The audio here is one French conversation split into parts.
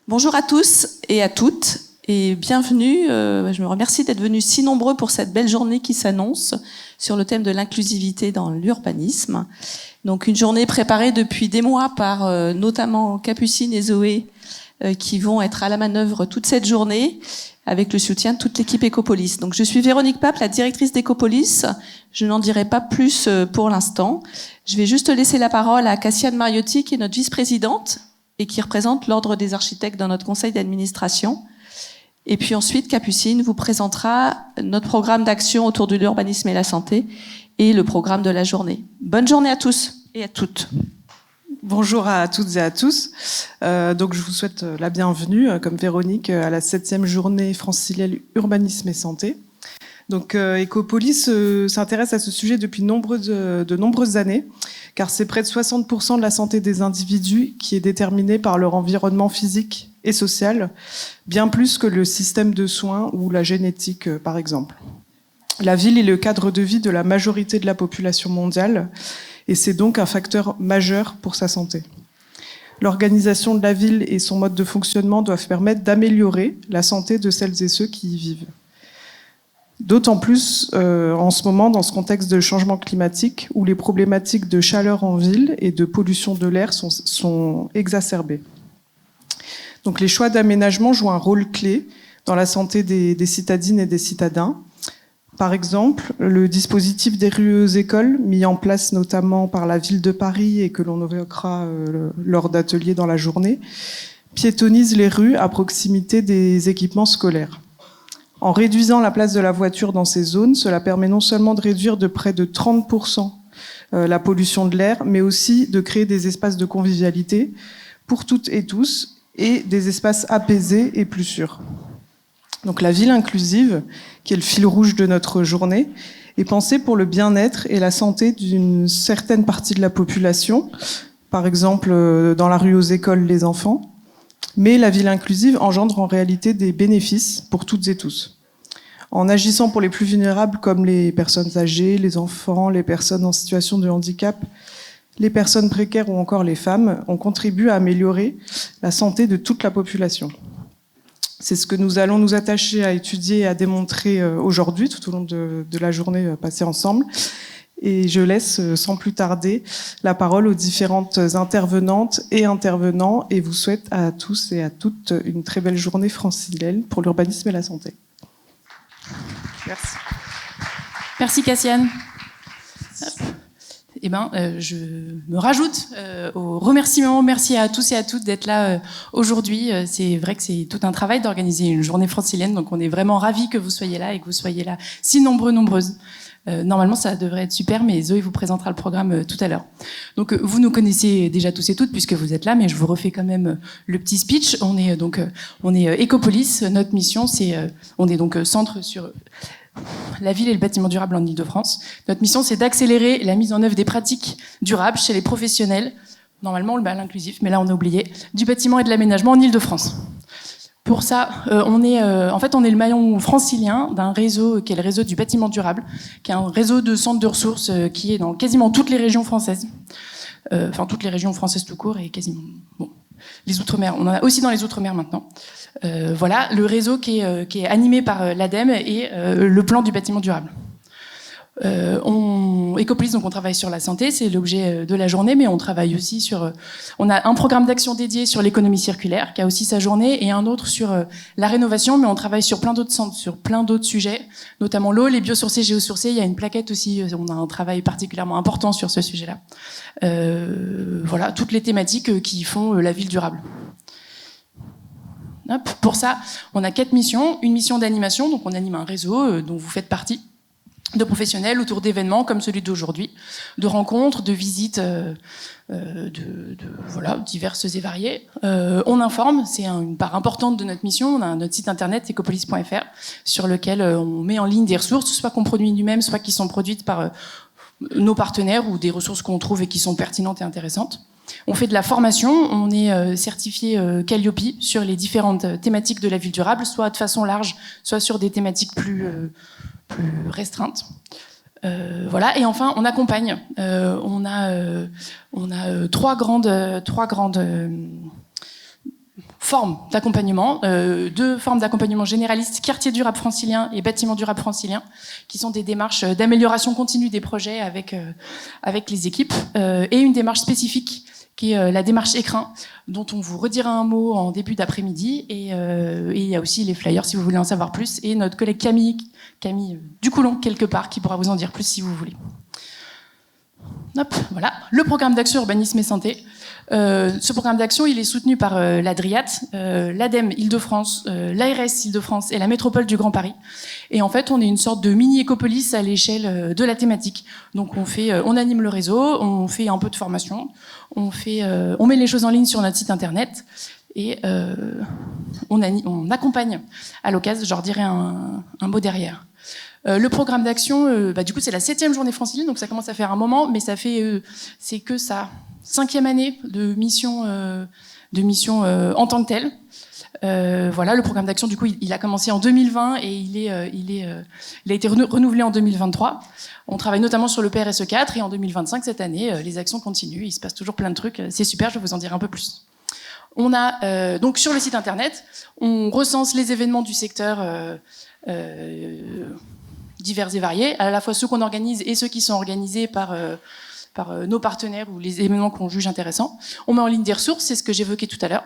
Bonjour à tous et à toutes et bienvenue. Je me remercie d'être venus si nombreux pour cette belle journée qui s'annonce sur le thème de l'inclusivité dans l'urbanisme. Donc une journée préparée depuis des mois par notamment Capucine et Zoé qui vont être à la manœuvre toute cette journée avec le soutien de toute l'équipe Ecopolis. Donc je suis Véronique Pape, la directrice d'Ecopolis. Je n'en dirai pas plus pour l'instant. Je vais juste laisser la parole à Cassiane Mariotti qui est notre vice-présidente et qui représente l'Ordre des architectes dans notre conseil d'administration. Et puis ensuite, Capucine vous présentera notre programme d'action autour de l'urbanisme et la santé et le programme de la journée. Bonne journée à tous et à toutes. Bonjour à toutes et à tous. Donc je vous souhaite la bienvenue, comme Véronique, à la 7e journée francilienne urbanisme et santé. Donc Ecopolis s'intéresse à ce sujet depuis de nombreuses années, car c'est près de 60% de la santé des individus qui est déterminée par leur environnement physique et social, bien plus que le système de soins ou la génétique, par exemple. La ville est le cadre de vie de la majorité de la population mondiale, et c'est donc un facteur majeur pour sa santé. L'organisation de la ville et son mode de fonctionnement doivent permettre d'améliorer la santé de celles et ceux qui y vivent. D'autant plus en ce moment dans ce contexte de changement climatique où les problématiques de chaleur en ville et de pollution de l'air sont exacerbées. Donc les choix d'aménagement jouent un rôle clé dans la santé des citadines et des citadins. Par exemple, le dispositif des rues écoles, mis en place notamment par la ville de Paris et que l'on évoquera lors d'ateliers dans la journée, piétonise les rues à proximité des équipements scolaires. En réduisant la place de la voiture dans ces zones, cela permet non seulement de réduire de près de 30% la pollution de l'air, mais aussi de créer des espaces de convivialité pour toutes et tous et des espaces apaisés et plus sûrs. Donc la ville inclusive, qui est le fil rouge de notre journée, est pensée pour le bien-être et la santé d'une certaine partie de la population, par exemple dans la rue aux écoles, les enfants. Mais la ville inclusive engendre en réalité des bénéfices pour toutes et tous. En agissant pour les plus vulnérables comme les personnes âgées, les enfants, les personnes en situation de handicap, les personnes précaires ou encore les femmes, on contribue à améliorer la santé de toute la population. C'est ce que nous allons nous attacher à étudier et à démontrer aujourd'hui, tout au long de la journée passée ensemble. Et je laisse sans plus tarder la parole aux différentes intervenantes et intervenants et vous souhaite à tous et à toutes une très belle journée francilienne pour l'urbanisme et la santé. Merci. Merci Cassiane. Eh ben, je me rajoute aux remerciements. Merci à tous et à toutes d'être là aujourd'hui. C'est vrai que c'est tout un travail d'organiser une journée francilienne, donc on est vraiment ravis que vous soyez là et que vous soyez là si nombreuses. Normalement, ça devrait être super, mais Zoé vous présentera le programme tout à l'heure. Donc, vous nous connaissez déjà tous et toutes puisque vous êtes là, mais je vous refais quand même le petit speech. On est Ecopolis. Notre mission, on est donc centre sur la ville et le bâtiment durable en Ile-de-France. Notre mission, c'est d'accélérer la mise en œuvre des pratiques durables chez les professionnels. Normalement, l'inclusif, mais là, on a oublié, du bâtiment et de l'aménagement en Ile-de-France. Pour ça, on est le maillon francilien d'un réseau qui est le réseau du bâtiment durable, qui est un réseau de centres de ressources qui est dans quasiment toutes les régions françaises. Toutes les régions françaises tout court et quasiment les Outre-mer. On en a aussi dans les Outre-mer maintenant. Voilà, le réseau qui est animé par l'ADEME et le plan du bâtiment durable. Ecopolis, donc on travaille sur la santé, c'est l'objet de la journée, mais on travaille aussi on a un programme d'action dédié sur l'économie circulaire, qui a aussi sa journée, et un autre sur la rénovation, mais on travaille sur plein d'autres centres, sur plein d'autres sujets, notamment l'eau, les biosourcés, géosourcés. Il y a une plaquette aussi, on a un travail particulièrement important sur ce sujet-là. Voilà, toutes les thématiques qui font la ville durable. Hop. Pour ça, on a 4 missions. Une mission d'animation, donc on anime un réseau dont vous faites partie, de professionnels autour d'événements comme celui d'aujourd'hui, de rencontres, de visites diverses et variées. On informe, c'est une part importante de notre mission. On a notre site internet ecopolis.fr sur lequel on met en ligne des ressources, soit qu'on produit nous-mêmes, soit qui sont produites par nos partenaires ou des ressources qu'on trouve et qui sont pertinentes et intéressantes. On fait de la formation, on est certifié Calliope sur les différentes thématiques de la ville durable, soit de façon large, soit sur des thématiques plus restreintes. Voilà. Et enfin, on accompagne. On a trois grandes formes d'accompagnement, 2 formes d'accompagnement généraliste, quartier du rap francilien et bâtiment du rap francilien, qui sont des démarches d'amélioration continue des projets avec les équipes, et une démarche spécifique qui est la démarche écrin, dont on vous redira un mot en début d'après-midi, et il y a aussi les flyers si vous voulez en savoir plus, et notre collègue Camille Ducoulon quelque part qui pourra vous en dire plus si vous voulez. Hop, voilà, le programme d'action urbanisme et santé. Ce programme d'action, il est soutenu par l'Adriat, l'ADEME Île-de-France, l'ARS Île-de-France et la métropole du Grand Paris. Et en fait, on est une sorte de mini-écopolis à l'échelle de la thématique. Donc on anime le réseau, on fait un peu de formation, on met les choses en ligne sur notre site internet et on accompagne à l'occasion. Je leur dirai un mot derrière. Le programme d'action, du coup, c'est la 7e journée francilienne, donc ça commence à faire un moment, mais ça fait, c'est que sa 5e année de mission en tant que telle. Voilà, le programme d'action, du coup, il a commencé en 2020 et il a été renouvelé en 2023. On travaille notamment sur le PRSE 4 et en 2025, cette année, les actions continuent. Il se passe toujours plein de trucs. C'est super, je vais vous en dire un peu plus. On a donc sur le site internet, on recense les événements du secteur divers et variés, à la fois ceux qu'on organise et ceux qui sont organisés par nos partenaires ou les événements qu'on juge intéressants. On met en ligne des ressources, c'est ce que j'évoquais tout à l'heure,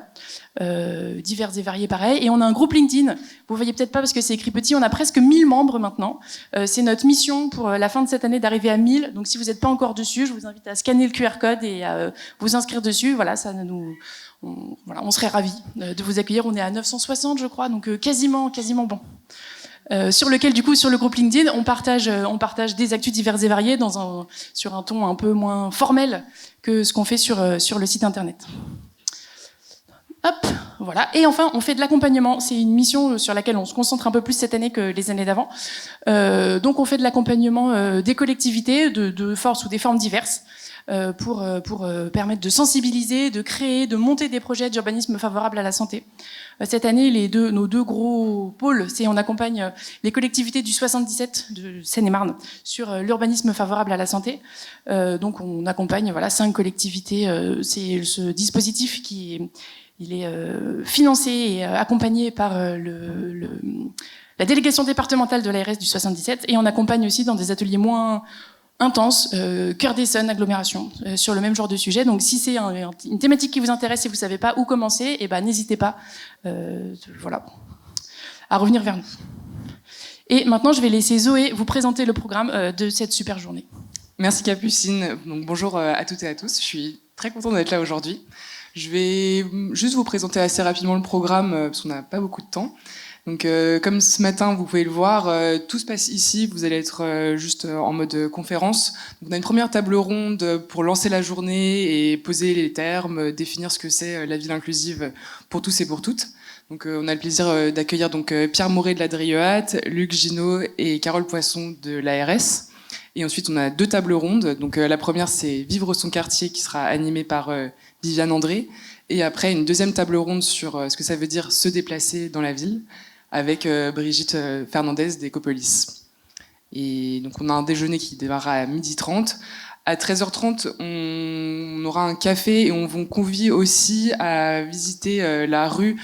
divers et variés pareil. Et on a un groupe LinkedIn, vous voyez peut-être pas parce que c'est écrit petit, on a presque 1000 membres maintenant. C'est notre mission pour la fin de cette année d'arriver à 1000. Donc si vous n'êtes pas encore dessus, je vous invite à scanner le QR code et à vous inscrire dessus. Voilà, on serait ravis de vous accueillir. On est à 960, je crois, donc quasiment bon. Sur lequel, du coup, sur le groupe LinkedIn, on partage des actus divers et variés sur un ton un peu moins formel que ce qu'on fait sur le site internet. Hop, voilà. Et enfin, on fait de l'accompagnement. C'est une mission sur laquelle on se concentre un peu plus cette année que les années d'avant. Donc, on fait de l'accompagnement des collectivités de forces ou des formes diverses. Pour permettre de sensibiliser, de créer, de monter des projets d'urbanisme favorable à la santé. Cette année, nos deux gros pôles, c'est on accompagne les collectivités du 77 de Seine-et-Marne sur l'urbanisme favorable à la santé. Donc on accompagne 5 collectivités. C'est ce dispositif il est financé et accompagné par la délégation départementale de l'ARS du 77, et on accompagne aussi dans des ateliers moins intense, cœur d'Essonne, agglomération, sur le même genre de sujet. Donc si c'est une thématique qui vous intéresse et vous savez pas où commencer, n'hésitez pas à revenir vers nous. Et maintenant, je vais laisser Zoé vous présenter le programme de cette super journée. Merci Capucine. Donc, bonjour à toutes et à tous. Je suis très contente d'être là aujourd'hui. Je vais juste vous présenter assez rapidement le programme parce qu'on n'a pas beaucoup de temps. Donc, comme ce matin, vous pouvez le voir, tout se passe ici. Vous allez être juste en mode conférence. Donc, on a une première table ronde pour lancer la journée et poser les termes, définir ce que c'est la ville inclusive pour tous et pour toutes. Donc, on a le plaisir d'accueillir Pierre Mouret de la DRIEAT, Luc Ginaud et Carole Poisson de l'ARS. Et ensuite, on a 2 tables rondes. Donc, la première, c'est Vivre son quartier, qui sera animée par Viviane André. Et après, une deuxième table ronde sur ce que ça veut dire se déplacer dans la ville, avec Brigitte Fernandez d'Ecopolis. Et donc on a un déjeuner qui démarrera à 12h30. À 13h30, on aura un café et on vous convie aussi à visiter la rue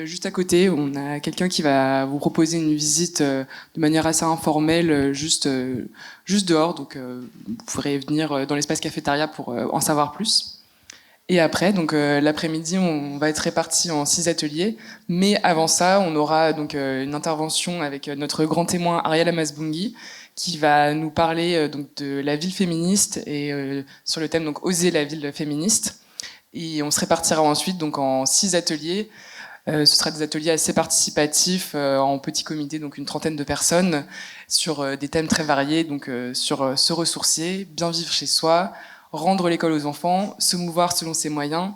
juste à côté. On a quelqu'un qui va vous proposer une visite de manière assez informelle, juste dehors. Donc vous pourrez venir dans l'espace cafétéria pour en savoir plus. Et après, l'après-midi, on va être répartis en 6 ateliers. Mais avant ça, on aura une intervention avec notre grand témoin Ariel Amasbungi, qui va nous parler de la ville féministe et sur le thème Oser la ville féministe. Et on se répartira ensuite en 6 ateliers. Ce sera des ateliers assez participatifs en petit comité, donc une trentaine de personnes, sur des thèmes très variés, sur se ressourcer, bien vivre chez soi, rendre l'école aux enfants, se mouvoir selon ses moyens,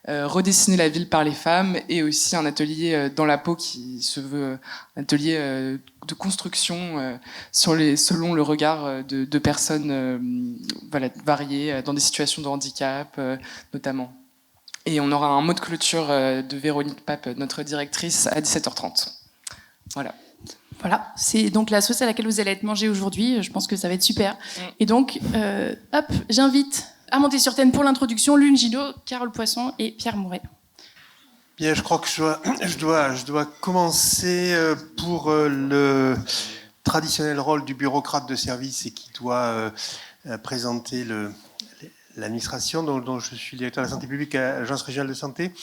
redessiner la ville par les femmes, et aussi un atelier dans la peau qui se veut un atelier de construction selon le regard de personnes variées, dans des situations de handicap notamment. Et on aura un mot de clôture de Véronique Pape, notre directrice, à 17h30. Voilà, c'est donc la sauce à laquelle vous allez être mangés aujourd'hui. Je pense que ça va être super. Et donc, j'invite à monter sur scène pour l'introduction Luc Ginaud, Carole Poisson et Pierre Mouret. Bien, je crois que je dois commencer pour le traditionnel rôle du bureaucrate de service et qui doit présenter l'administration, dont je suis directeur de la santé publique à l'Agence régionale de santé.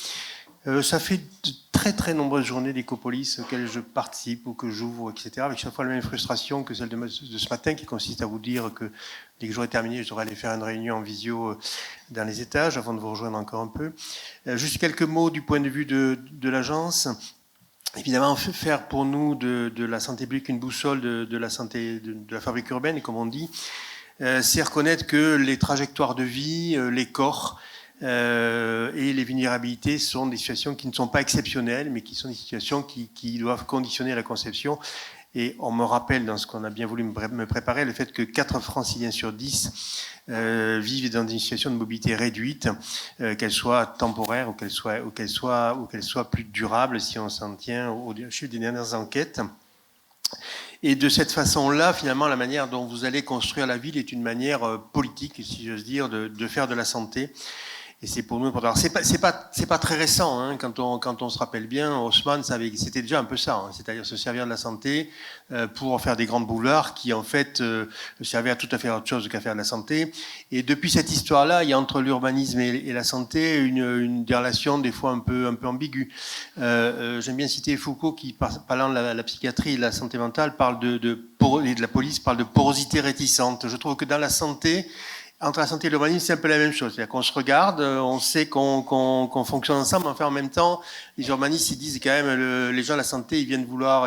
Ça fait de très très nombreuses journées d'Ecopolis auxquelles je participe ou que j'ouvre, etc., avec chaque fois la même frustration que celle de ce matin, qui consiste à vous dire que dès que le jour est terminé, je devrais aller faire une réunion en visio dans les étages avant de vous rejoindre encore un peu. Juste quelques mots du point de vue de l'agence. Évidemment, faire pour nous de la santé publique une boussole de la santé de la fabrique urbaine, comme on dit, c'est reconnaître que les trajectoires de vie, les corps, et les vulnérabilités sont des situations qui ne sont pas exceptionnelles, mais qui sont des situations qui doivent conditionner la conception. Et on me rappelle, dans ce qu'on a bien voulu me préparer, le fait que 4 Franciliens sur 10 vivent dans une situation de mobilité réduite, qu'elle soit temporaire ou qu'elle soit plus durable, si on s'en tient au chiffre des dernières enquêtes. Et de cette façon-là, finalement, la manière dont vous allez construire la ville est une manière politique, si j'ose dire, de faire de la santé. Et c'est pour nous important. C'est pas très récent, hein, quand on se rappelle bien. Haussmann, c'était déjà un peu ça, hein, c'est-à-dire se servir de la santé pour faire des grands boulevards qui en fait servaient à tout à fait autre chose qu'à faire de la santé. Et depuis cette histoire-là, il y a entre l'urbanisme et la santé des relations des fois un peu ambiguës. J'aime bien citer Foucault qui, parlant de la psychiatrie et de la santé mentale, parle et de la police, parle de porosité réticente. Je trouve que dans la santé, entre la santé et l'urbanisme, c'est un peu la même chose. C'est-à-dire qu'on se regarde, on sait qu'on fonctionne ensemble, mais enfin, en même temps, les urbanistes, ils disent quand même, les gens de la santé, ils viennent vouloir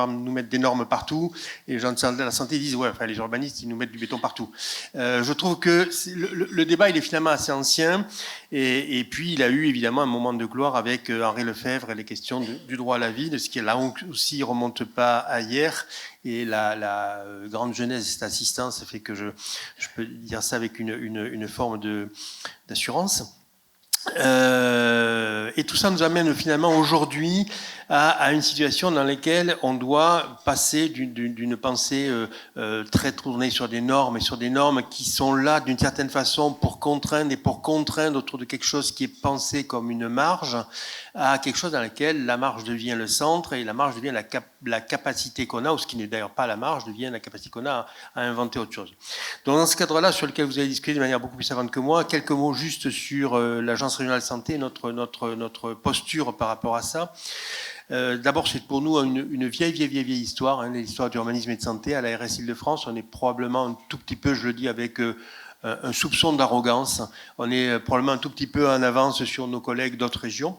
nous mettre des normes partout, et les gens de la santé, ils disent, ouais, enfin, les urbanistes, ils nous mettent du béton partout. Je trouve que le débat, il est finalement assez ancien, et puis il a eu évidemment un moment de gloire avec Henri Lefebvre et les questions du droit à la vie, de ce qui là aussi remonte pas à hier. Et la grande genèse de cette assistance fait que je peux dire ça avec une forme d'assurance. Et tout ça nous amène finalement aujourd'hui à une situation dans laquelle on doit passer d'une pensée très tournée sur des normes et sur des normes qui sont là d'une certaine façon pour contraindre autour de quelque chose qui est pensé comme une marge à quelque chose dans lequel la marge devient le centre et la marge devient la capacité qu'on a, ou ce qui n'est d'ailleurs pas la marge, devient la capacité qu'on a à inventer autre chose. Donc dans ce cadre-là, sur lequel vous avez discuté de manière beaucoup plus savante que moi, quelques mots juste sur l'Agence régionale de santé, notre posture par rapport à ça. D'abord, c'est pour nous une vieille histoire, hein, l'histoire d'urbanisme et de santé. À la RS Île-de-France, on est probablement un tout petit peu, je le dis avec un soupçon d'arrogance. On est probablement un tout petit peu en avance sur nos collègues d'autres régions,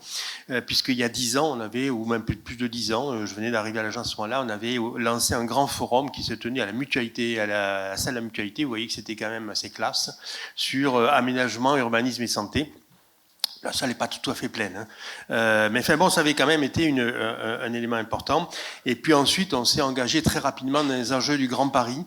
puisqu'il y a 10 ans, on avait, ou même plus de 10 ans, je venais d'arriver à l'agence à ce moment-là, on avait lancé un grand forum qui se tenait à la mutualité, à la salle de la mutualité. Vous voyez que c'était quand même assez classe, sur aménagement, urbanisme et santé. La salle n'est pas tout à fait pleine, hein. Mais enfin bon, ça avait quand même été un élément important. Et puis ensuite, on s'est engagé très rapidement dans les enjeux du Grand Paris,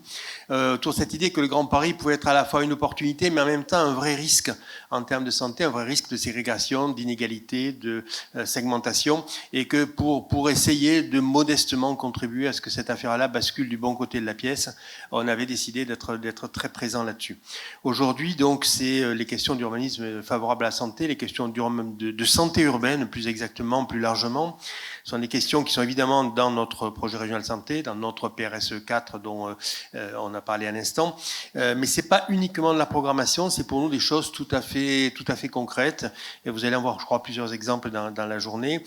autour de cette idée que le Grand Paris pouvait être à la fois une opportunité, mais en même temps un vrai risque en termes de santé, un vrai risque de ségrégation, d'inégalité, de segmentation, et que pour essayer de modestement contribuer à ce que cette affaire-là bascule du bon côté de la pièce, on avait décidé d'être très présent là-dessus. Aujourd'hui, donc, c'est les questions d'urbanisme favorable à la santé, les questions de santé urbaine, plus exactement, plus largement, sont des questions qui sont évidemment dans notre projet régional de santé, dans notre PRSE 4 dont on a parlé à l'instant, mais c'est pas uniquement de la programmation, c'est pour nous des choses tout à fait concrètes, et vous allez en voir, je crois, plusieurs exemples dans la journée.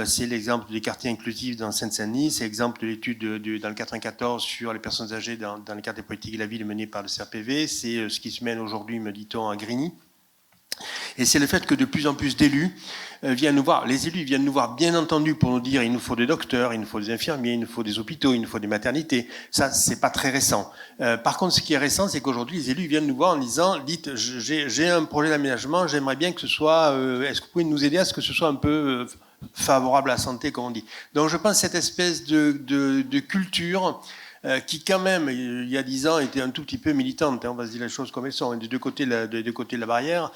C'est l'exemple des quartiers inclusifs dans Seine-Saint-Denis, c'est l'exemple de l'étude dans le 94 sur les personnes âgées dans les quartiers politiques de la ville menée par le CRPV, c'est ce qui se mène aujourd'hui, me dit-on, à Grigny. Et c'est le fait que de plus en plus d'élus viennent nous voir. Les élus viennent nous voir, bien entendu, pour nous dire il nous faut des docteurs, il nous faut des infirmiers, il nous faut des hôpitaux, il nous faut des maternités. Ça, c'est pas très récent. Par contre, ce qui est récent, c'est qu'aujourd'hui, les élus viennent nous voir en disant dites, j'ai un projet d'aménagement, j'aimerais bien que ce soit. Est-ce que vous pouvez nous aider à ce que ce soit un peu favorable à la santé, comme on dit. Donc, je pense que cette espèce de culture qui quand même, il y a 10 ans, était un tout petit peu militante, hein, on va se dire les choses comme elles sont, des deux côtés de la barrière.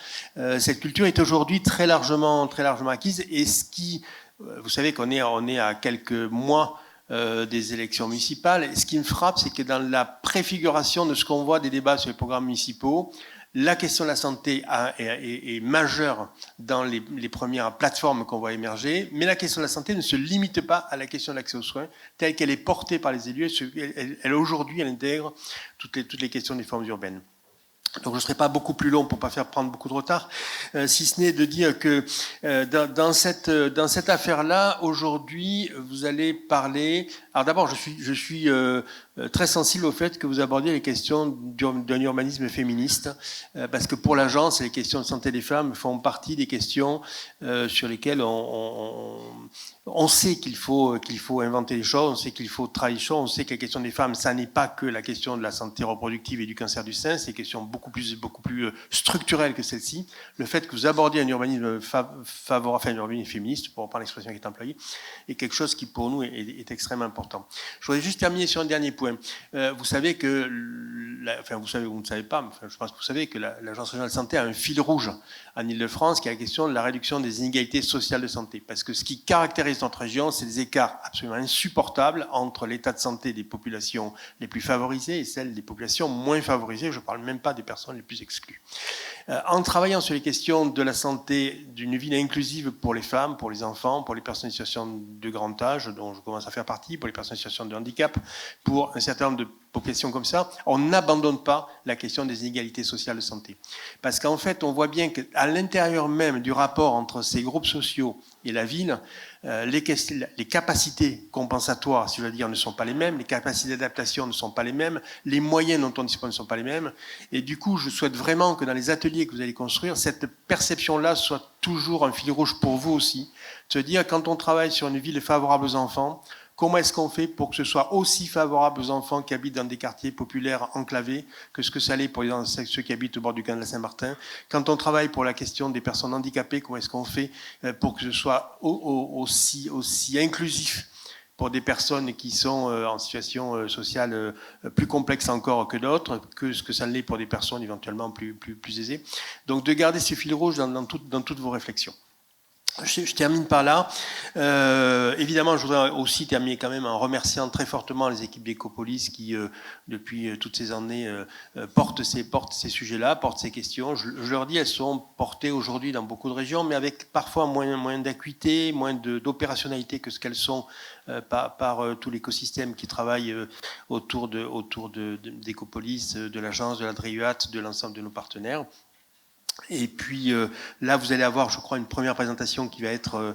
Cette culture est aujourd'hui très largement acquise, et ce qui, vous savez qu'on est à quelques mois des élections municipales, et ce qui me frappe, c'est que dans la préfiguration de ce qu'on voit des débats sur les programmes municipaux, la question de la santé est majeure dans les premières plateformes qu'on voit émerger, mais la question de la santé ne se limite pas à la question de l'accès aux soins, telle qu'elle est portée par les élus. Aujourd'hui, elle intègre toutes les questions des formes urbaines. Donc je ne serai pas beaucoup plus long pour ne pas faire prendre beaucoup de retard, si ce n'est de dire que dans cette affaire-là, aujourd'hui, vous allez parler... Alors d'abord, je suis très sensible au fait que vous abordiez les questions d'un urbanisme féministe, parce que pour l'agence, les questions de santé des femmes font partie des questions sur lesquelles on sait qu'il faut inventer les choses, on sait qu'il faut travailler les choses, on sait que la question des femmes, ça n'est pas que la question de la santé reproductive et du cancer du sein, c'est une question beaucoup plus structurelle que celle-ci. Le fait que vous abordiez un urbanisme favorable, enfin un urbanisme féministe, pour reprendre l'expression qui est employée, est quelque chose qui pour nous est extrêmement important. Je voudrais juste terminer sur un dernier point. Vous savez que, vous savez ou vous ne savez pas, mais je pense que vous savez que l'Agence régionale de santé a un fil rouge en Ile-de-France qui est la question de la réduction des inégalités sociales de santé. Parce que ce qui caractérise notre région, c'est des écarts absolument insupportables entre l'état de santé des populations les plus favorisées et celles des populations moins favorisées. Je ne parle même pas des personnes les plus exclues. En travaillant sur les questions de la santé, d'une ville inclusive pour les femmes, pour les enfants, pour les personnes en situation de grand âge, dont je commence à faire partie, pour les personnes en situation de handicap, pour un certain nombre de populations comme ça, on n'abandonne pas la question des inégalités sociales de santé. Parce qu'en fait, on voit bien qu'à l'intérieur même du rapport entre ces groupes sociaux et la ville, les capacités compensatoires, si je veux dire, ne sont pas les mêmes, les capacités d'adaptation ne sont pas les mêmes, les moyens dont on dispose ne sont pas les mêmes. Et du coup, je souhaite vraiment que dans les ateliers que vous allez construire, cette perception-là soit toujours un fil rouge pour vous aussi. De se dire, quand on travaille sur une ville favorable aux enfants, comment est-ce qu'on fait pour que ce soit aussi favorable aux enfants qui habitent dans des quartiers populaires enclavés que ce que ça l'est pour ceux qui habitent au bord du canal de Saint-Martin? Quand on travaille pour la question des personnes handicapées, comment est-ce qu'on fait pour que ce soit aussi inclusif pour des personnes qui sont en situation sociale plus complexe encore que d'autres, que ce que ça l'est pour des personnes éventuellement plus aisées. Donc de garder ce fil rouge dans toutes vos réflexions. Je termine par là. Évidemment, je voudrais aussi terminer quand même en remerciant très fortement les équipes d'Ecopolis qui, depuis toutes ces années, portent ces sujets-là, portent ces questions. Je leur dis, elles sont portées aujourd'hui dans beaucoup de régions, mais avec parfois moins d'acuité, moins d'opérationnalité que ce qu'elles sont par tout l'écosystème qui travaille autour d'Ecopolis, de l'agence, de la DRIUAT, de l'ensemble de nos partenaires. Et puis là, vous allez avoir, je crois, une première présentation qui va être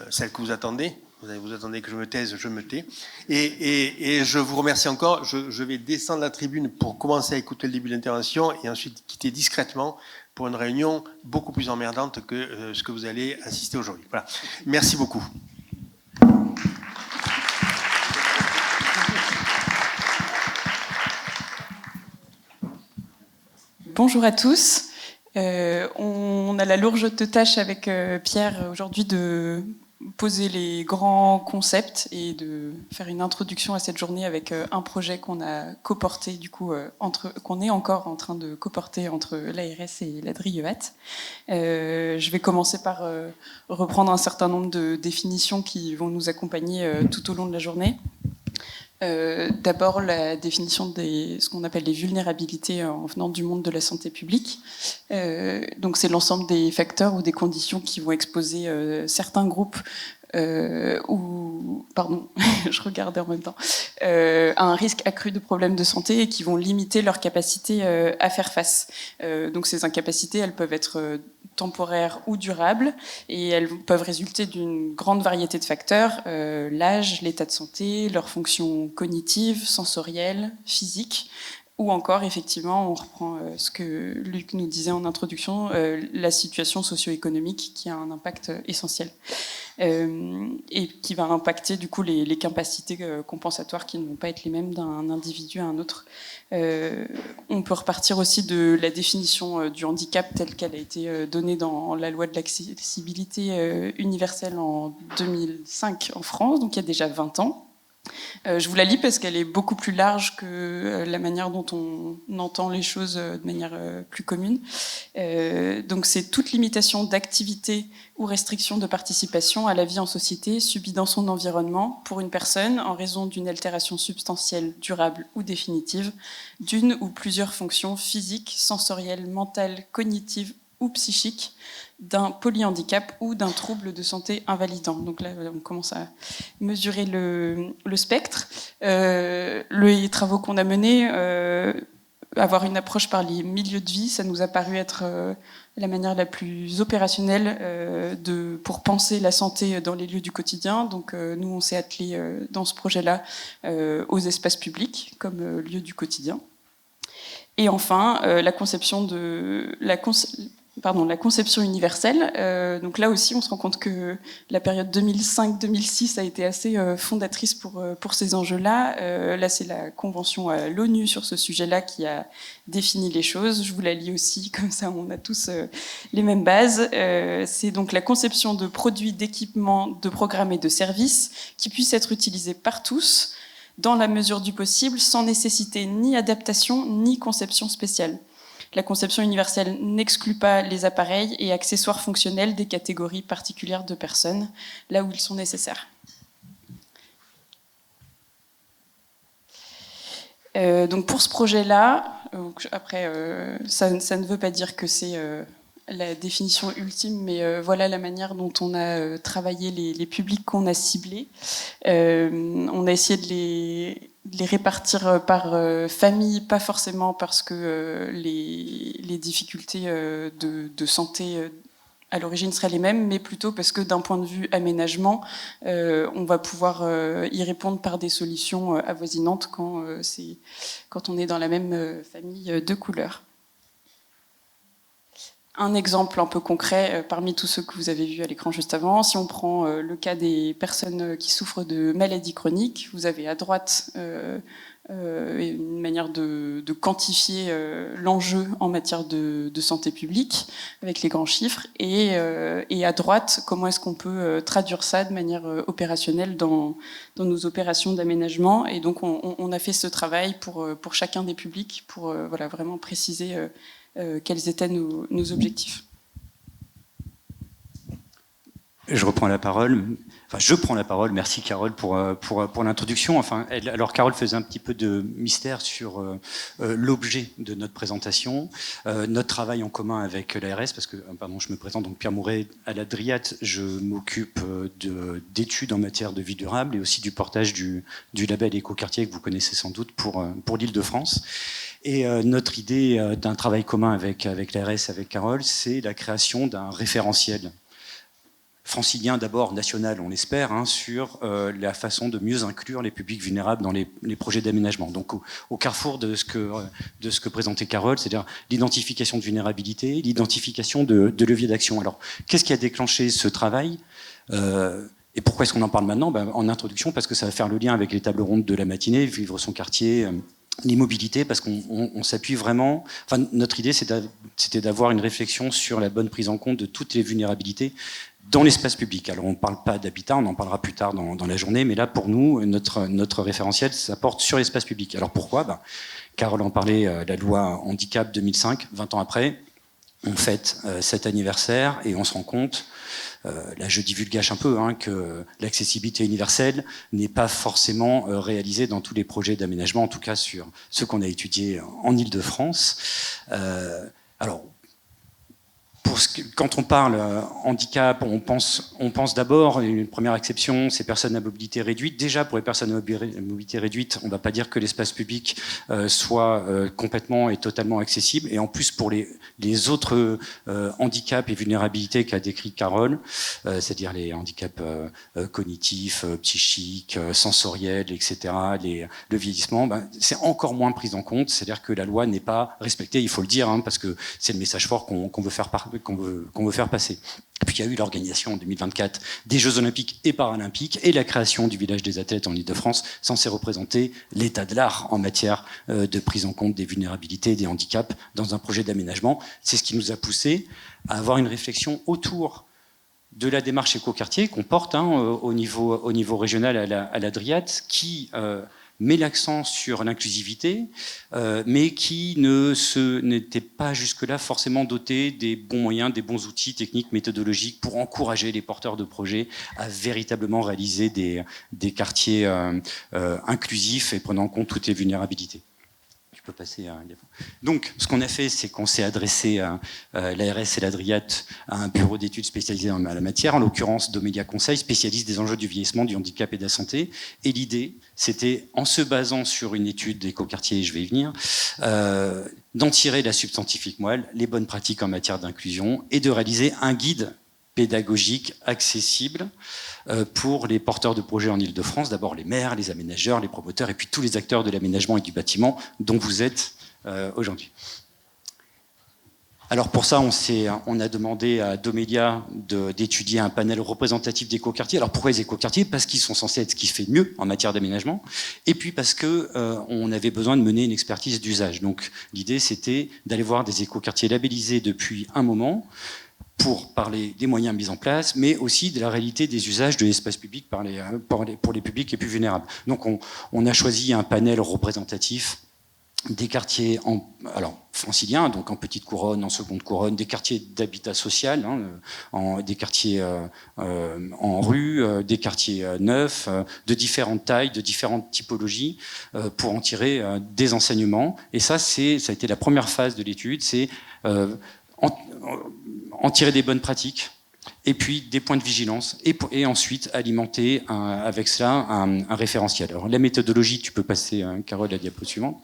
celle que vous attendez. Vous attendez que je me taise, je me tais. Et je vous remercie encore. Je vais descendre la tribune pour commencer à écouter le début de l'intervention et ensuite quitter discrètement pour une réunion beaucoup plus emmerdante que ce que vous allez assister aujourd'hui. Voilà. Merci beaucoup. Bonjour à tous. On a la lourde tâche avec Pierre aujourd'hui de poser les grands concepts et de faire une introduction à cette journée avec un projet qu'on a coporté du coup qu'on est encore en train de coporter entre l'ARS et la DRIUAT. Je vais commencer par reprendre un certain nombre de définitions qui vont nous accompagner tout au long de la journée. D'abord la définition de ce qu'on appelle les vulnérabilités en venant du monde de la santé publique. Donc c'est l'ensemble des facteurs ou des conditions qui vont exposer certains groupes je regardais en même temps, à un risque accru de problèmes de santé et qui vont limiter leur capacité à faire face. Donc ces incapacités, elles peuvent être temporaires ou durables et elles peuvent résulter d'une grande variété de facteurs, l'âge, l'état de santé, leurs fonctions cognitives, sensorielles, physiques, ou encore, effectivement, on reprend ce que Luc nous disait en introduction, la situation socio-économique qui a un impact essentiel et qui va impacter du coup les capacités compensatoires qui ne vont pas être les mêmes d'un individu à un autre. On peut repartir aussi de la définition du handicap telle qu'elle a été donnée dans la loi de l'accessibilité universelle en 2005 en France, donc il y a déjà 20 ans. Je vous la lis parce qu'elle est beaucoup plus large que la manière dont on entend les choses de manière plus commune. Donc c'est toute limitation d'activité ou restriction de participation à la vie en société subie dans son environnement pour une personne en raison d'une altération substantielle, durable ou définitive d'une ou plusieurs fonctions physiques, sensorielles, mentales, cognitives ou psychiques d'un polyhandicap ou d'un trouble de santé invalidant. Donc là, on commence à mesurer le spectre. Les travaux qu'on a menés, avoir une approche par les milieux de vie, ça nous a paru être la manière la plus opérationnelle pour penser la santé dans les lieux du quotidien. Donc nous, on s'est attelé dans ce projet-là aux espaces publics comme lieu du quotidien. Et enfin, la conception universelle. Donc là aussi, on se rend compte que la période 2005-2006 a été assez fondatrice pour ces enjeux-là. Là, c'est la convention à l'ONU sur ce sujet-là qui a défini les choses. Je vous la lis aussi, comme ça on a tous les mêmes bases. C'est donc la conception de produits, d'équipements, de programmes et de services qui puissent être utilisés par tous, dans la mesure du possible, sans nécessiter ni adaptation ni conception spéciale. La conception universelle n'exclut pas les appareils et accessoires fonctionnels des catégories particulières de personnes, là où ils sont nécessaires. Donc pour ce projet-là, après, ça ne veut pas dire que c'est la définition ultime, mais voilà la manière dont on a travaillé les publics qu'on a ciblés. On a essayé de les répartir par famille, pas forcément parce que les difficultés de santé à l'origine seraient les mêmes, mais plutôt parce que d'un point de vue aménagement, on va pouvoir y répondre par des solutions avoisinantes quand on est dans la même famille de couleurs. Un exemple un peu concret parmi tous ceux que vous avez vus à l'écran juste avant, si on prend le cas des personnes qui souffrent de maladies chroniques, vous avez à droite une manière de quantifier l'enjeu en matière de santé publique avec les grands chiffres et à droite comment est-ce qu'on peut traduire ça de manière opérationnelle dans nos opérations d'aménagement. Et donc on a fait ce travail pour chacun des publics pour voilà, vraiment préciser quels étaient nos objectifs. Je prends la parole. Merci Carole pour l'introduction. Alors Carole faisait un petit peu de mystère sur l'objet de notre présentation, notre travail en commun avec l'ARS, parce que, je me présente, donc Pierre Mouret à la DRIAT, je m'occupe d'études en matière de vie durable et aussi du portage du label Écoquartier que vous connaissez sans doute pour l'Île-de-France. Et notre idée d'un travail commun avec l'ARS, avec Carole, c'est la création d'un référentiel francilien, d'abord national, on l'espère, sur la façon de mieux inclure les publics vulnérables dans les projets d'aménagement. Donc au carrefour de ce que présentait Carole, c'est-à-dire l'identification de vulnérabilité, l'identification de leviers d'action. Alors, qu'est-ce qui a déclenché ce travail et pourquoi est-ce qu'on en parle maintenant ? En introduction, parce que ça va faire le lien avec les tables rondes de la matinée, vivre son quartier, les mobilités, parce qu'on s'appuie vraiment... notre idée, c'était d'avoir une réflexion sur la bonne prise en compte de toutes les vulnérabilités dans l'espace public. Alors, on ne parle pas d'habitat, on en parlera plus tard dans la journée, mais là, pour nous, notre référentiel, ça porte sur l'espace public. Alors, pourquoi ? Carole en parlait, la loi handicap 2005, 20 ans après, on fête cet anniversaire et on se rend compte, là je divulgage un peu, que l'accessibilité universelle n'est pas forcément réalisée dans tous les projets d'aménagement, en tout cas sur ceux qu'on a étudiés en Île-de-France. Alors, quand on parle handicap, on pense d'abord, une première exception, c'est personnes à mobilité réduite. Déjà, pour les personnes à mobilité réduite, on ne va pas dire que l'espace public soit complètement et totalement accessible. Et en plus, pour les autres handicaps et vulnérabilités qu'a décrit Carole, c'est-à-dire les handicaps cognitifs, psychiques, sensoriels, etc., le vieillissement, c'est encore moins pris en compte. C'est-à-dire que la loi n'est pas respectée, il faut le dire, parce que c'est le message fort qu'on veut faire passer. Et puis il y a eu l'organisation en 2024 des Jeux Olympiques et Paralympiques et la création du village des athlètes en Île-de-France, censé représenter l'état de l'art en matière de prise en compte des vulnérabilités et des handicaps dans un projet d'aménagement. C'est ce qui nous a poussé à avoir une réflexion autour de la démarche écoquartier qu'on porte au niveau régional à la Dryade, qui met l'accent sur l'inclusivité, mais qui n'était pas jusque-là forcément doté des bons moyens, des bons outils techniques, méthodologiques pour encourager les porteurs de projets à véritablement réaliser des quartiers inclusifs et prenant en compte toutes les vulnérabilités. Tu peux passer à un diapo. Donc, ce qu'on a fait, c'est qu'on s'est adressé à l'ARS et la Dryade à un bureau d'études spécialisé dans la matière, en l'occurrence Domelia Conseil, spécialiste des enjeux du vieillissement, du handicap et de la santé. Et l'idée, c'était, en se basant sur une étude d'écoquartier, je vais y venir, d'en tirer la substantifique moelle, les bonnes pratiques en matière d'inclusion, et de réaliser un guide pédagogique accessible pour les porteurs de projets en Île-de-France, d'abord les maires, les aménageurs, les promoteurs, et puis tous les acteurs de l'aménagement et du bâtiment dont vous êtes aujourd'hui. Alors pour ça, on a demandé à Domelia d'étudier un panel représentatif d'écoquartiers. Alors pourquoi les écoquartiers? Parce qu'ils sont censés être ce qui se fait de mieux en matière d'aménagement, et puis parce que on avait besoin de mener une expertise d'usage. Donc l'idée, c'était d'aller voir des écoquartiers labellisés depuis un moment, pour parler des moyens mis en place, mais aussi de la réalité des usages de l'espace public pour les publics les plus vulnérables. Donc on a choisi un panel représentatif des quartiers franciliens, donc en petite couronne, en seconde couronne, des quartiers d'habitat social, des quartiers en rue, des quartiers neufs, de différentes tailles, de différentes typologies, pour en tirer des enseignements. Et ça a été la première phase de l'étude, c'est en tirer des bonnes pratiques, et puis des points de vigilance, et ensuite alimenter avec cela un référentiel. Alors la méthodologie, tu peux passer, Carole, à la diapo suivante.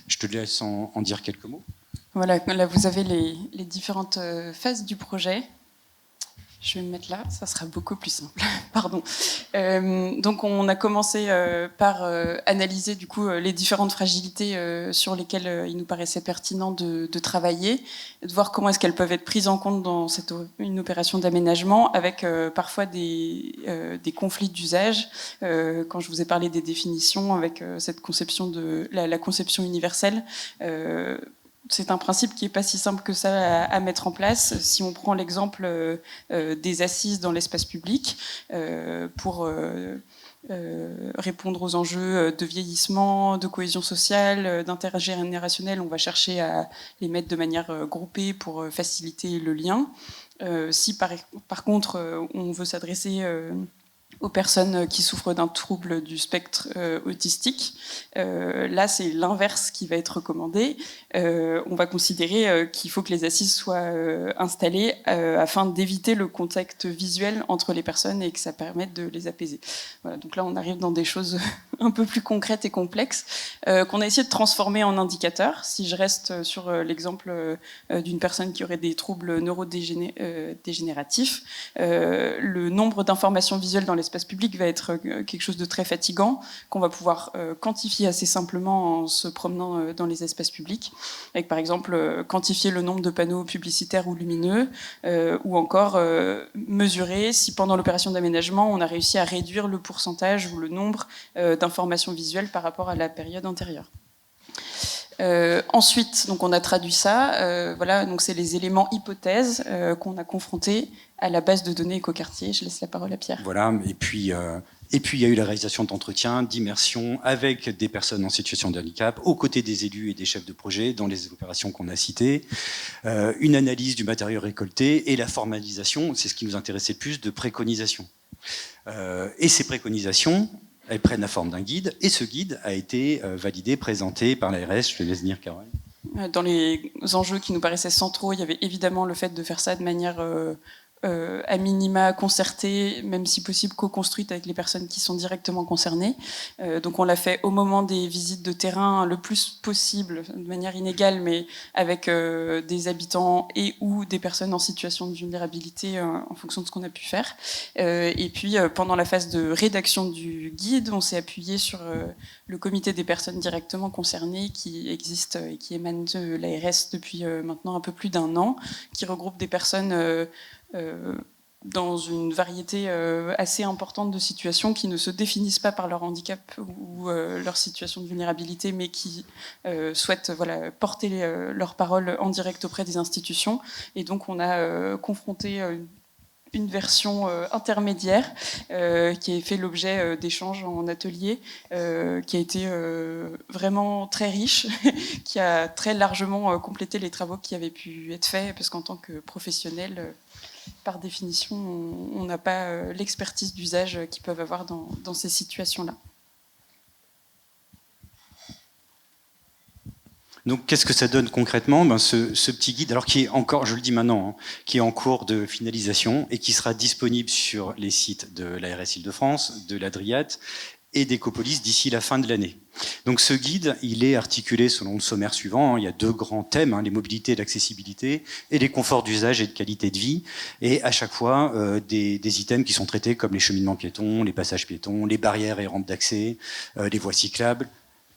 Je te laisse en dire quelques mots. Voilà, là vous avez les différentes phases du projet. Je vais me mettre là, ça sera beaucoup plus simple. Pardon. Donc on a commencé par analyser du coup les différentes fragilités sur lesquelles il nous paraissait pertinent de travailler, de voir comment est-ce qu'elles peuvent être prises en compte dans une opération d'aménagement, avec parfois des conflits d'usage. Quand je vous ai parlé des définitions, avec cette conception de la conception universelle. C'est un principe qui n'est pas si simple que ça à mettre en place. Si on prend l'exemple des assises dans l'espace public, pour répondre aux enjeux de vieillissement, de cohésion sociale, d'intergénérationnel, on va chercher à les mettre de manière groupée pour faciliter le lien. Si par contre on veut s'adresser aux personnes qui souffrent d'un trouble du spectre autistique. Là, c'est l'inverse qui va être recommandé. On va considérer qu'il faut que les assises soient installées afin d'éviter le contact visuel entre les personnes et que ça permette de les apaiser. Voilà, donc là, on arrive dans des choses un peu plus concrètes et complexes qu'on a essayé de transformer en indicateurs. Si je reste sur l'exemple d'une personne qui aurait des troubles neurodégénératifs, le nombre d'informations visuelles dans l'espace public va être quelque chose de très fatigant, qu'on va pouvoir quantifier assez simplement en se promenant dans les espaces publics, avec par exemple quantifier le nombre de panneaux publicitaires ou lumineux, ou encore mesurer si pendant l'opération d'aménagement on a réussi à réduire le pourcentage ou le nombre d'informations visuelles par rapport à la période antérieure. Ensuite, donc on a traduit ça. Voilà, donc c'est les éléments hypothèses qu'on a confrontés à la base de données écoquartier. Je laisse la parole à Pierre. Voilà, et puis il y a eu la réalisation d'entretiens, d'immersions avec des personnes en situation de handicap, aux côtés des élus et des chefs de projet dans les opérations qu'on a citées, une analyse du matériau récolté et la formalisation, c'est ce qui nous intéressait le plus, de préconisations. Et ces préconisations, elles prennent la forme d'un guide, et ce guide a été validé, présenté par l'ARS. Je te laisse venir, Carole. Dans les enjeux qui nous paraissaient centraux, il y avait évidemment le fait de faire ça de manière à minima concertée, même si possible co-construite avec les personnes qui sont directement concernées. Donc on l'a fait au moment des visites de terrain le plus possible, de manière inégale, mais avec des habitants et ou des personnes en situation de vulnérabilité en fonction de ce qu'on a pu faire. Et puis pendant la phase de rédaction du guide, on s'est appuyé sur le comité des personnes directement concernées qui existe et qui émane de l'ARS depuis maintenant un peu plus d'un an, qui regroupe des personnes dans une variété assez importante de situations qui ne se définissent pas par leur handicap ou leur situation de vulnérabilité, mais qui souhaitent porter leur parole en direct auprès des institutions. Et donc on a confronté une version intermédiaire qui a fait l'objet d'échanges en atelier, qui a été vraiment très riche, qui a très largement complété les travaux qui avaient pu être faits, parce qu'en tant que professionnel, par définition, on n'a pas l'expertise d'usage qu'ils peuvent avoir dans ces situations-là. Donc, qu'est-ce que ça donne concrètement? Ce petit guide, alors qui est encore, je le dis maintenant, hein, qui est en cours de finalisation et qui sera disponible sur les sites de l'ARS Île-de-France, de l'Adriat et d'Ecopolis d'ici la fin de l'année. Donc, ce guide, il est articulé selon le sommaire suivant. Il y a 2 grands thèmes, hein, les mobilités et l'accessibilité, et les conforts d'usage et de qualité de vie. Et à chaque fois, des items qui sont traités comme les cheminements piétons, les passages piétons, les barrières et rampes d'accès, les voies cyclables,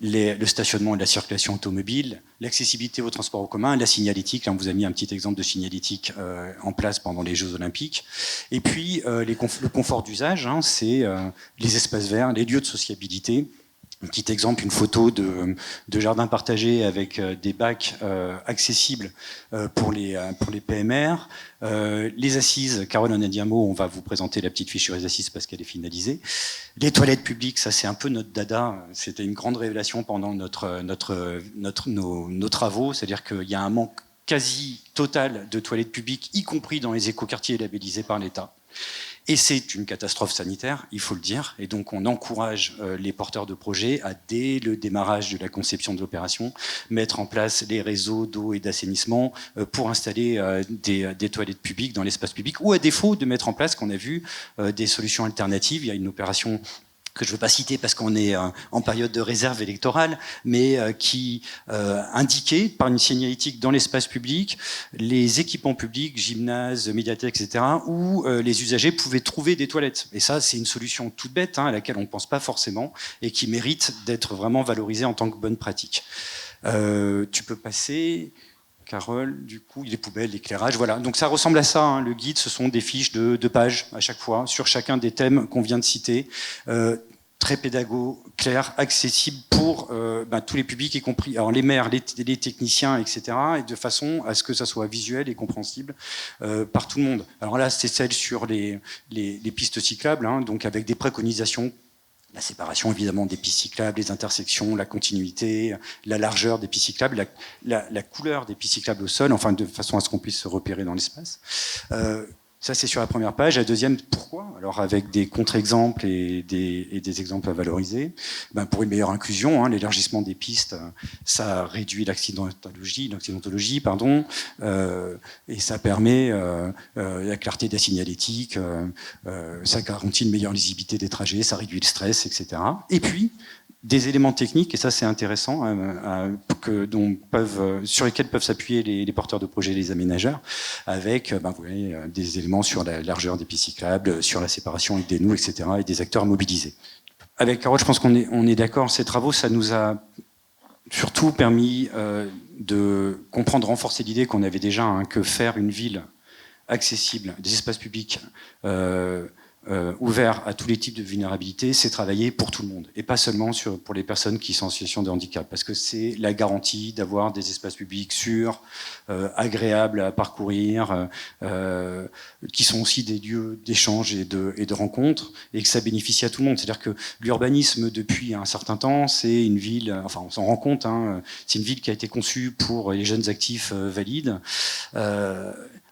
le stationnement et la circulation automobile, l'accessibilité au transport en commun, la signalétique. Là, on vous a mis un petit exemple de signalétique en place pendant les Jeux Olympiques. Et puis, le confort d'usage, hein, c'est les espaces verts, les lieux de sociabilité. Un petit exemple, une photo de jardin partagé avec des bacs accessibles pour les PMR. Les assises, Carole en a dit un mot, on va vous présenter la petite fiche sur les assises parce qu'elle est finalisée. Les toilettes publiques, ça c'est un peu notre dada. C'était une grande révélation pendant nos travaux, c'est-à-dire qu'il y a un manque quasi total de toilettes publiques, y compris dans les écoquartiers labellisés par l'État. Et c'est une catastrophe sanitaire, il faut le dire. Et donc, on encourage les porteurs de projets à, dès le démarrage de la conception de l'opération, mettre en place les réseaux d'eau et d'assainissement pour installer des toilettes publiques dans l'espace public, ou à défaut de mettre en place, qu'on a vu, des solutions alternatives. Il y a une opération que je ne veux pas citer parce qu'on est en période de réserve électorale, mais qui indiquait par une signalétique dans l'espace public les équipements publics, gymnases, médiathèques, etc., où les usagers pouvaient trouver des toilettes. Et ça, c'est une solution toute bête, hein, à laquelle on ne pense pas forcément et qui mérite d'être vraiment valorisée en tant que bonne pratique. Tu peux passer... Carole, du coup, les poubelles, l'éclairage, voilà. Donc ça ressemble à ça, hein. Le guide, ce sont des fiches de 2 pages à chaque fois, sur chacun des thèmes qu'on vient de citer. Très pédago, clair, accessible pour tous les publics, y compris alors les maires, les techniciens, etc., et de façon à ce que ça soit visuel et compréhensible par tout le monde. Alors là, c'est celle sur les pistes cyclables, hein, donc avec des préconisations. La séparation, évidemment, des pistes cyclables, les intersections, la continuité, la largeur des pistes cyclables, la couleur des pistes cyclables au sol, enfin, de façon à ce qu'on puisse se repérer dans l'espace. Ça, c'est sur la première page. La deuxième, pourquoi? Alors, avec des contre-exemples et des exemples à valoriser. Pour une meilleure inclusion, hein, l'élargissement des pistes, ça réduit l'accidentologie, et ça permet la clarté de la signalétique, ça garantit une meilleure lisibilité des trajets, ça réduit le stress, etc. Et puis, des éléments techniques, et ça c'est intéressant, sur lesquels peuvent s'appuyer les porteurs de projets et les aménageurs, avec vous voyez, des éléments sur la largeur des pistes cyclables, sur la séparation avec des nœuds, etc., et des acteurs mobilisés. Avec Carole, je pense qu'on est d'accord, ces travaux, ça nous a surtout permis de comprendre, renforcer l'idée qu'on avait déjà, hein, que faire une ville accessible, des espaces publics ouvert à tous les types de vulnérabilité, c'est travailler pour tout le monde et pas seulement pour les personnes qui sont en situation de handicap, parce que c'est la garantie d'avoir des espaces publics sûrs, agréables à parcourir, qui sont aussi des lieux d'échange et de rencontres, et que ça bénéficie à tout le monde. C'est-à-dire que l'urbanisme, depuis un certain temps, c'est une ville, enfin on s'en rend compte, hein, c'est une ville qui a été conçue pour les jeunes actifs valides.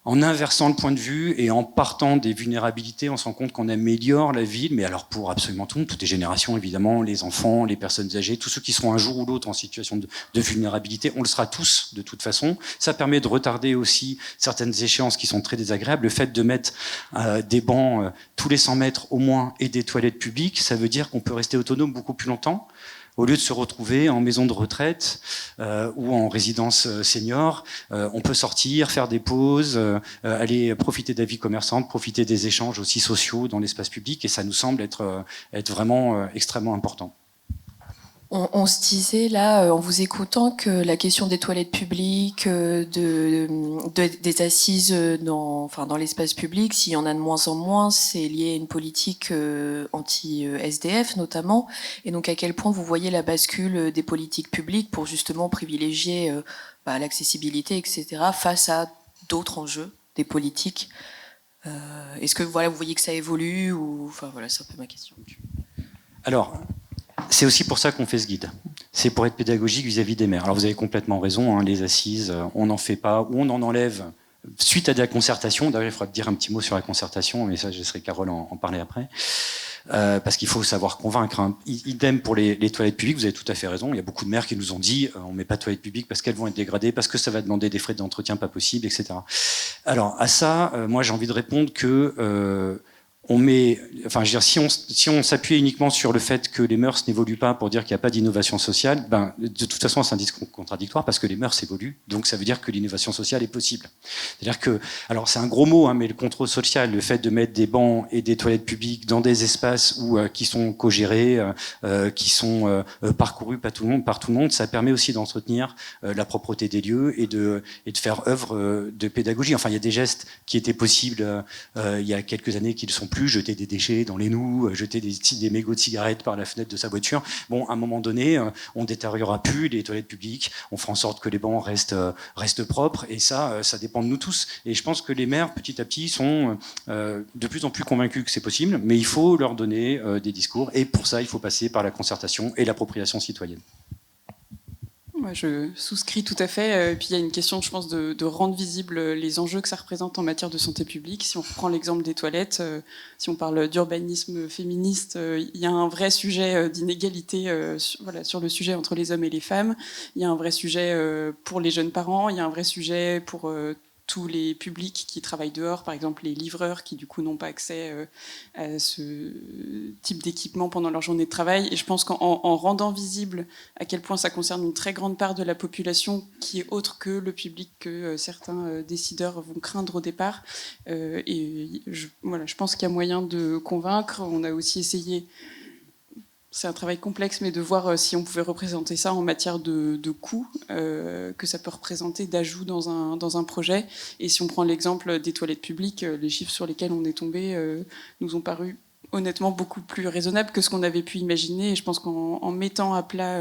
En inversant le point de vue et en partant des vulnérabilités, on se rend compte qu'on améliore la ville, mais alors pour absolument tout le monde, toutes les générations évidemment, les enfants, les personnes âgées, tous ceux qui seront un jour ou l'autre en situation de vulnérabilité, on le sera tous de toute façon. Ça permet de retarder aussi certaines échéances qui sont très désagréables. Le fait de mettre des bancs tous les 100 mètres au moins et des toilettes publiques, ça veut dire qu'on peut rester autonome beaucoup plus longtemps, au lieu de se retrouver en maison de retraite ou en résidence senior. On peut sortir, faire des pauses, aller profiter de la vie commerçante, profiter des échanges aussi sociaux dans l'espace public, et ça nous semble être vraiment extrêmement important. On se disait là, en vous écoutant, que la question des toilettes publiques, des assises dans l'espace public, s'il y en a de moins en moins, c'est lié à une politique anti-SDF notamment. Et donc à quel point vous voyez la bascule des politiques publiques pour justement privilégier l'accessibilité, etc., face à d'autres enjeux des politiques Est-ce que vous voyez que ça évolue ou enfin voilà, c'est un peu ma question. Alors, c'est aussi pour ça qu'on fait ce guide. C'est pour être pédagogique vis-à-vis des maires. Alors vous avez complètement raison, hein, les assises, on n'en fait pas, ou on en enlève suite à de la concertation. D'ailleurs, il faudra dire un petit mot sur la concertation, mais ça, je laisserai Carole en parler après. Parce qu'il faut savoir convaincre. Hein. Idem pour les toilettes publiques, vous avez tout à fait raison. Il y a beaucoup de maires qui nous ont dit on met pas de toilettes publiques parce qu'elles vont être dégradées, parce que ça va demander des frais d'entretien pas possibles, etc. Alors à ça, moi j'ai envie de répondre que on met, enfin, je veux dire, si on s'appuyait uniquement sur le fait que les mœurs n'évoluent pas pour dire qu'il n'y a pas d'innovation sociale, ben, de toute façon, c'est un discours contradictoire parce que les mœurs évoluent, donc ça veut dire que l'innovation sociale est possible. C'est-à-dire que, alors c'est un gros mot, hein, mais le contrôle social, le fait de mettre des bancs et des toilettes publiques dans des espaces qui sont co-gérés, qui sont parcourus par tout le monde, ça permet aussi d'entretenir la propreté des lieux et de faire œuvre de pédagogie. Enfin, il y a des gestes qui étaient possibles il y a quelques années qui ne sont plus, jeter des déchets dans les noues, jeter des mégots de cigarettes par la fenêtre de sa voiture. Bon, à un moment donné, on détériorera plus les toilettes publiques, on fera en sorte que les bancs restent propres, et ça dépend de nous tous. Et je pense que les maires, petit à petit, sont de plus en plus convaincus que c'est possible, mais il faut leur donner des discours, et pour ça, il faut passer par la concertation et l'appropriation citoyenne. Ouais, je souscris tout à fait. Puis il y a une question, je pense, de rendre visibles les enjeux que ça représente en matière de santé publique. Si on reprend l'exemple des toilettes, si on parle d'urbanisme féministe, il y a un vrai sujet d'inégalité sur le sujet entre les hommes et les femmes. Il y a un vrai sujet pour les jeunes parents. Il y a un vrai sujet pour tous les publics qui travaillent dehors, par exemple les livreurs qui du coup n'ont pas accès à ce type d'équipement pendant leur journée de travail. Et je pense qu'en rendant visible à quel point ça concerne une très grande part de la population qui est autre que le public que certains décideurs vont craindre au départ, je pense qu'il y a moyen de convaincre. On a aussi essayé, c'est un travail complexe, mais de voir si on pouvait représenter ça en matière de coûts que ça peut représenter d'ajout dans un projet. Et si on prend l'exemple des toilettes publiques, les chiffres sur lesquels on est tombé nous ont paru honnêtement beaucoup plus raisonnables que ce qu'on avait pu imaginer. Et je pense qu'en mettant à plat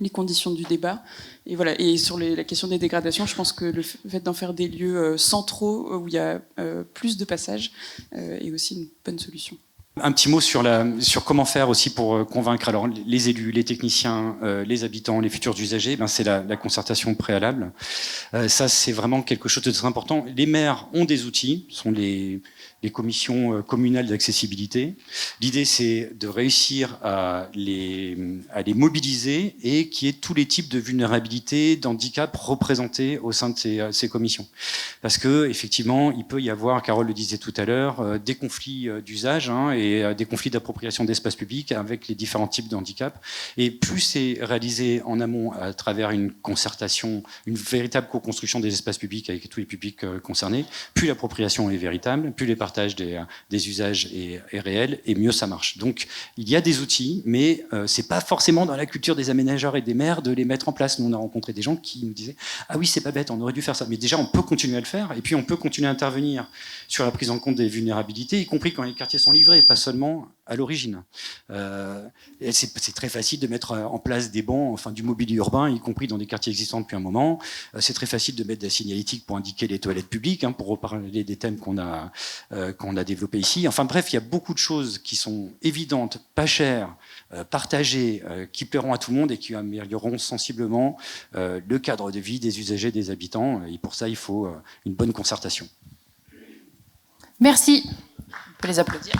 les conditions du débat, et voilà. Et sur la question des dégradations, je pense que le fait d'en faire des lieux centraux où il y a plus de passages est aussi une bonne solution. Un petit mot sur comment faire aussi pour convaincre alors les élus, les techniciens, les habitants, les futurs usagers. Ben c'est la concertation préalable. Ça, c'est vraiment quelque chose de très important. Les maires ont des outils, ce sont les commissions communales d'accessibilité. L'idée, c'est de réussir à les mobiliser et qu'il y ait tous les types de vulnérabilité, d'handicap représentés au sein de ces commissions. Parce que effectivement, il peut y avoir, Carole le disait tout à l'heure, des conflits d'usage et des conflits d'appropriation d'espace public avec les différents types de handicap. Et plus c'est réalisé en amont à travers une concertation, une véritable co-construction des espaces publics avec tous les publics concernés, plus l'appropriation est véritable, plus les partages des usages est réel, et mieux ça marche. Donc il y a des outils, mais c'est pas forcément dans la culture des aménageurs et des maires de les mettre en place. Nous, on a rencontré des gens qui nous disaient « Ah oui, c'est pas bête, on aurait dû faire ça. » Mais déjà, on peut continuer à le faire, et puis on peut continuer à intervenir sur la prise en compte des vulnérabilités, y compris quand les quartiers sont livrés, pas seulement à l'origine. C'est très facile de mettre en place des bancs, enfin du mobilier urbain, y compris dans des quartiers existants depuis un moment. C'est très facile de mettre de la signalétique pour indiquer les toilettes publiques, pour reparler des thèmes qu'on a développés ici. Enfin bref, il y a beaucoup de choses qui sont évidentes, pas chères, partagées, qui plairont à tout le monde et qui amélioreront sensiblement le cadre de vie des usagers, des habitants. Et pour ça, il faut une bonne concertation. Merci. On peut les applaudir.